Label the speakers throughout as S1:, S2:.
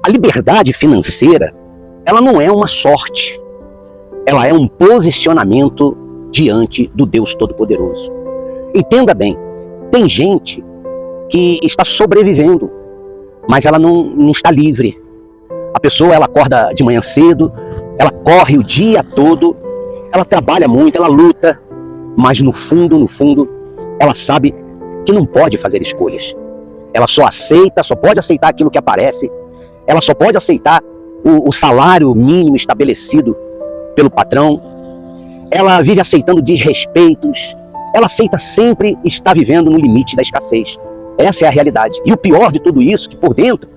S1: A liberdade financeira, ela não é uma sorte. Ela é um posicionamento diante do Deus Todo-Poderoso. Entenda bem, tem gente que está sobrevivendo, mas ela não está livre. A pessoa, ela acorda de manhã cedo, ela corre o dia todo, ela trabalha muito, ela luta, mas no fundo, ela sabe que não pode fazer escolhas. Ela só pode aceitar aquilo que aparece, ela só pode aceitar o salário mínimo estabelecido pelo patrão, ela vive aceitando desrespeitos, ela aceita sempre estar vivendo no limite da escassez. Essa é a realidade. E o pior de tudo isso, que por dentro,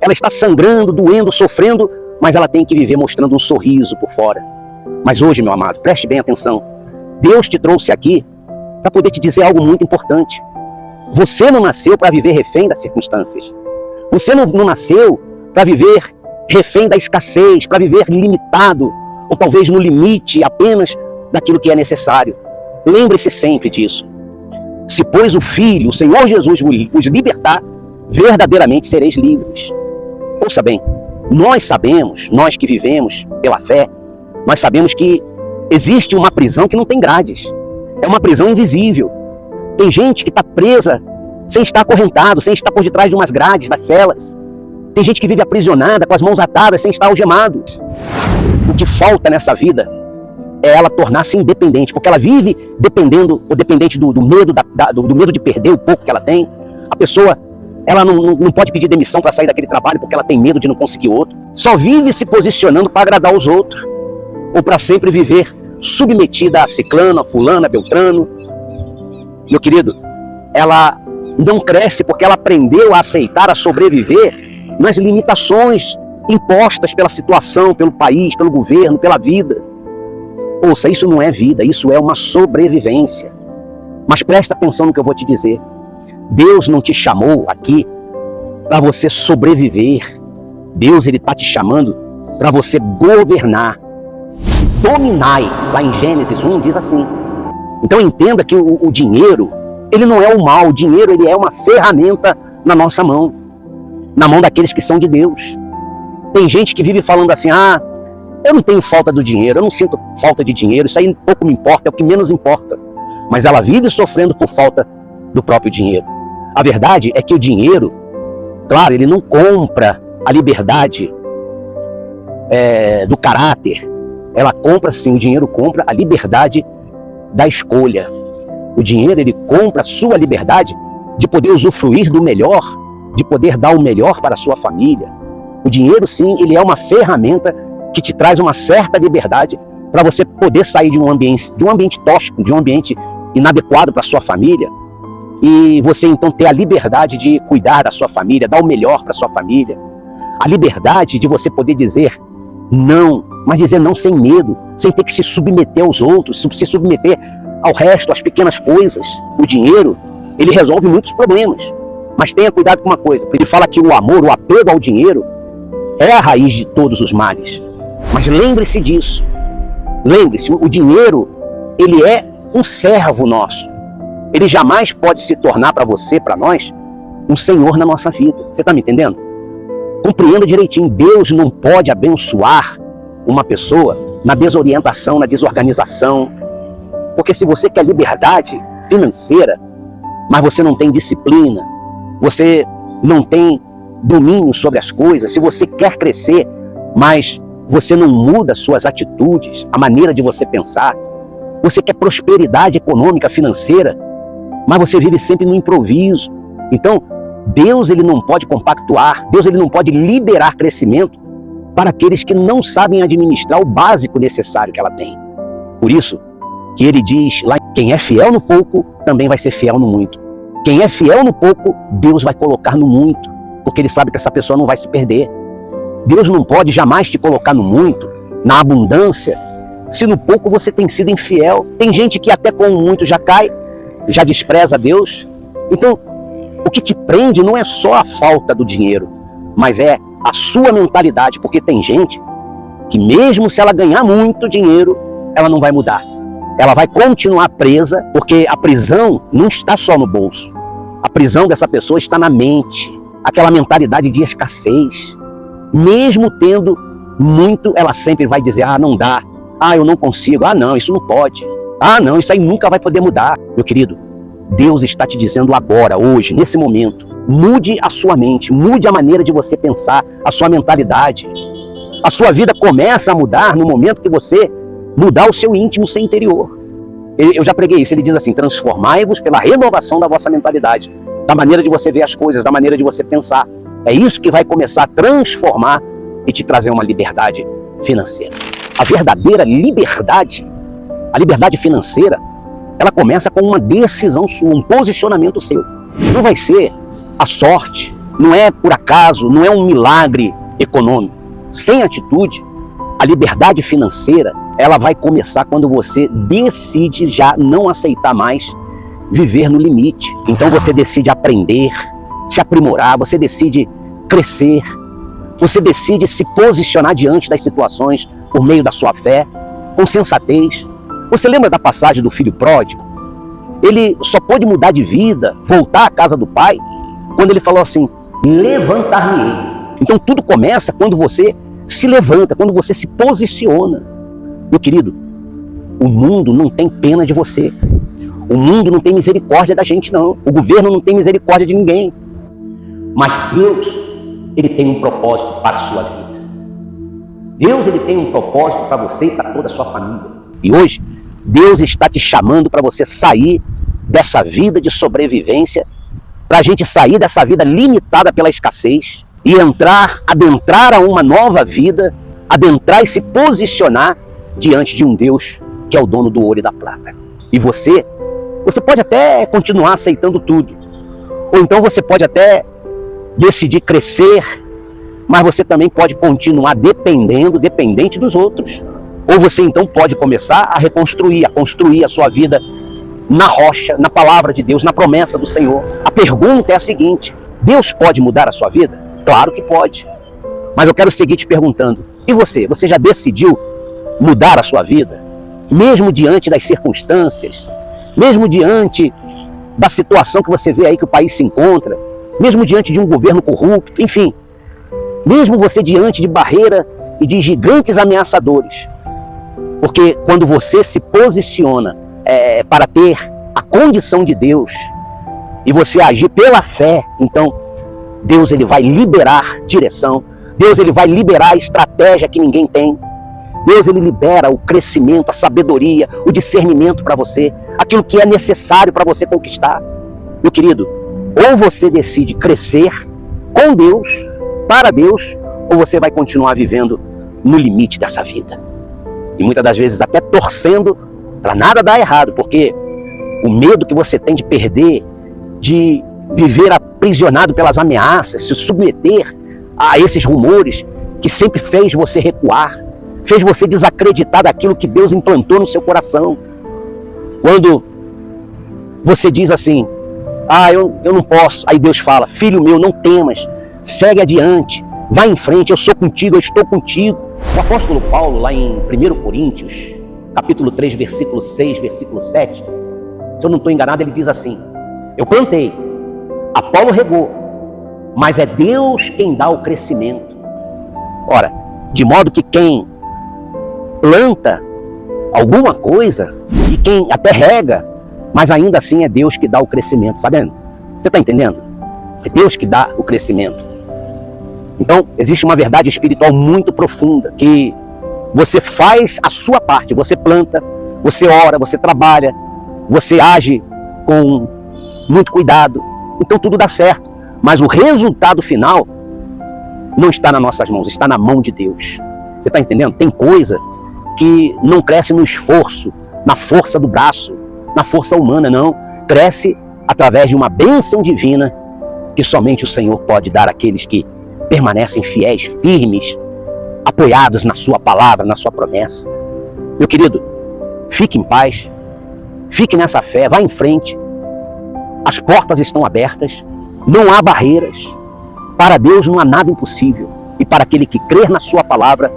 S1: ela está sangrando, doendo, sofrendo, mas ela tem que viver mostrando um sorriso por fora. Mas hoje, meu amado, preste bem atenção. Deus te trouxe aqui para poder te dizer algo muito importante. Você não nasceu para viver refém das circunstâncias. Você não nasceu para viver refém da escassez, para viver limitado, ou talvez no limite apenas daquilo que é necessário. Lembre-se sempre disso. Se, pois, o Filho, o Senhor Jesus, vos libertar, verdadeiramente sereis livres. Ouça bem, nós sabemos, nós que vivemos pela fé, nós sabemos que existe uma prisão que não tem grades. É uma prisão invisível. Tem gente que está presa sem estar acorrentado, sem estar por detrás de umas grades, das celas. Tem gente que vive aprisionada, com as mãos atadas, sem estar algemado. O que falta nessa vida é ela tornar-se independente, porque ela vive dependendo, ou dependente do medo de perder o pouco que ela tem. A pessoa, ela não pode pedir demissão para sair daquele trabalho porque ela tem medo de não conseguir outro. Só vive se posicionando para agradar os outros, ou para sempre viver submetida a ciclano, a fulano, a beltrano. Meu querido, ela não cresce porque ela aprendeu a aceitar, a sobreviver nas limitações impostas pela situação, pelo país, pelo governo, pela vida. Ouça, isso não é vida, isso é uma sobrevivência. Mas presta atenção no que eu vou te dizer. Deus não te chamou aqui para você sobreviver. Deus, ele está te chamando para você governar. Dominai, lá em Gênesis 1 diz assim. Então entenda que o dinheiro, ele não é o mal. O dinheiro, ele é uma ferramenta na nossa mão, na mão daqueles que são de Deus. Tem gente que vive falando assim, eu não tenho falta do dinheiro, eu não sinto falta de dinheiro, isso aí pouco me importa, é o que menos importa. Mas ela vive sofrendo por falta do próprio dinheiro. A verdade é que o dinheiro, claro, ele não compra a liberdade do caráter. Ela compra sim, o dinheiro compra a liberdade da escolha. O dinheiro, ele compra a sua liberdade de poder usufruir do melhor, de poder dar o melhor para a sua família. O dinheiro sim, ele é uma ferramenta que te traz uma certa liberdade para você poder sair de um ambiente tóxico, de um ambiente inadequado para a sua família, e você então ter a liberdade de cuidar da sua família, dar o melhor para a sua família, a liberdade de você poder dizer não, mas dizer não sem medo, sem ter que se submeter aos outros, se submeter ao resto, às pequenas coisas. O dinheiro, ele resolve muitos problemas, mas tenha cuidado com uma coisa, ele fala que o amor, o apego ao dinheiro é a raiz de todos os males. Mas lembre-se disso. Lembre-se, o dinheiro, ele é um servo nosso. Ele jamais pode se tornar para você, para nós, um senhor na nossa vida. Você está me entendendo? Compreenda direitinho. Deus não pode abençoar uma pessoa na desorientação, na desorganização. Porque se você quer liberdade financeira, mas você não tem disciplina, você não tem domínio sobre as coisas, se você quer crescer, mas você não muda suas atitudes, a maneira de você pensar, você quer prosperidade econômica, financeira, mas você vive sempre no improviso. Então, Deus, ele não pode compactuar, Deus, ele não pode liberar crescimento para aqueles que não sabem administrar o básico necessário que ela tem. Por isso que ele diz lá, quem é fiel no pouco, também vai ser fiel no muito. Quem é fiel no pouco, Deus vai colocar no muito, porque ele sabe que essa pessoa não vai se perder. Deus não pode jamais te colocar no muito, na abundância, se no pouco você tem sido infiel. Tem gente que até com o muito já cai, já despreza Deus. Então, o que te prende não é só a falta do dinheiro, mas é a sua mentalidade, porque tem gente que mesmo se ela ganhar muito dinheiro, ela não vai mudar. Ela vai continuar presa, porque a prisão não está só no bolso. A prisão dessa pessoa está na mente, aquela mentalidade de escassez. Mesmo tendo muito, ela sempre vai dizer, ah, não dá, ah, eu não consigo, ah, não, isso não pode, ah, não, isso aí nunca vai poder mudar. Meu querido, Deus está te dizendo agora, hoje, nesse momento, mude a sua mente, mude a maneira de você pensar, a sua mentalidade. A sua vida começa a mudar no momento que você mudar o seu íntimo, o seu interior. Eu já preguei isso, ele diz assim, transformai-vos pela renovação da vossa mentalidade, da maneira de você ver as coisas, da maneira de você pensar. É isso que vai começar a transformar e te trazer uma liberdade financeira. A verdadeira liberdade, a liberdade financeira, ela começa com uma decisão sua, um posicionamento seu. Não vai ser a sorte, não é por acaso, não é um milagre econômico. Sem atitude, a liberdade financeira, ela vai começar quando você decide já não aceitar mais viver no limite. Então você decide aprender, se aprimorar, você decide crescer, você decide se posicionar diante das situações por meio da sua fé, com sensatez. Você lembra da passagem do filho pródigo? Ele só pôde mudar de vida, voltar à casa do pai, quando ele falou assim, levantar-me-ei. Então tudo começa quando você se levanta, quando você se posiciona. Meu querido, o mundo não tem pena de você. O mundo não tem misericórdia da gente, não. O governo não tem misericórdia de ninguém. Mas Deus, Ele tem um propósito para a sua vida. Deus, Ele tem um propósito para você e para toda a sua família. E hoje, Deus está te chamando para você sair dessa vida de sobrevivência, para a gente sair dessa vida limitada pela escassez e adentrar a uma nova vida, adentrar e se posicionar diante de um Deus que é o dono do ouro e da prata. E você pode até continuar aceitando tudo, ou então você pode até decidir crescer, mas você também pode continuar dependente dos outros. Ou você então pode começar a reconstruir, a construir a sua vida na rocha, na palavra de Deus, na promessa do Senhor. A pergunta é a seguinte, Deus pode mudar a sua vida? Claro que pode. Mas eu quero seguir te perguntando, e você? Você já decidiu mudar a sua vida? Mesmo diante das circunstâncias, mesmo diante da situação que você vê aí que o país se encontra, mesmo diante de um governo corrupto, enfim, mesmo você diante de barreira e de gigantes ameaçadores. Porque quando você se posiciona para ter a condição de Deus e você agir pela fé, então Deus ele vai liberar direção, Deus ele vai liberar a estratégia que ninguém tem, Deus ele libera o crescimento, a sabedoria, o discernimento para você, aquilo que é necessário para você conquistar. Meu querido, ou você decide crescer com Deus, para Deus, ou você vai continuar vivendo no limite dessa vida. E muitas das vezes até torcendo para nada dar errado, porque o medo que você tem de perder, de viver aprisionado pelas ameaças, se submeter a esses rumores que sempre fez você recuar, fez você desacreditar daquilo que Deus implantou no seu coração. Quando você diz assim, eu não posso, aí Deus fala, filho meu, não temas, segue adiante, vai em frente, eu sou contigo, eu estou contigo. O apóstolo Paulo, lá em 1 Coríntios, capítulo 3, versículo 6, versículo 7, se eu não estou enganado, ele diz assim, eu plantei, Apolo regou, mas é Deus quem dá o crescimento. Ora, de modo que quem planta alguma coisa, e quem até rega, mas ainda assim é Deus que dá o crescimento, sabendo? Você está entendendo? É Deus que dá o crescimento. Então, existe uma verdade espiritual muito profunda, que você faz a sua parte, você planta, você ora, você trabalha, você age com muito cuidado, então tudo dá certo. Mas o resultado final não está nas nossas mãos, está na mão de Deus. Você está entendendo? Tem coisa que não cresce no esforço, na força do braço, na força humana, não. Cresce através de uma bênção divina que somente o Senhor pode dar àqueles que permanecem fiéis, firmes, apoiados na sua palavra, na sua promessa. Meu querido, fique em paz, fique nessa fé, vá em frente. As portas estão abertas, não há barreiras. Para Deus não há nada impossível. E para aquele que crer na sua palavra,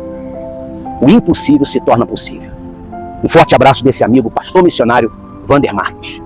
S1: o impossível se torna possível. Um forte abraço desse amigo, pastor missionário Wander Marques.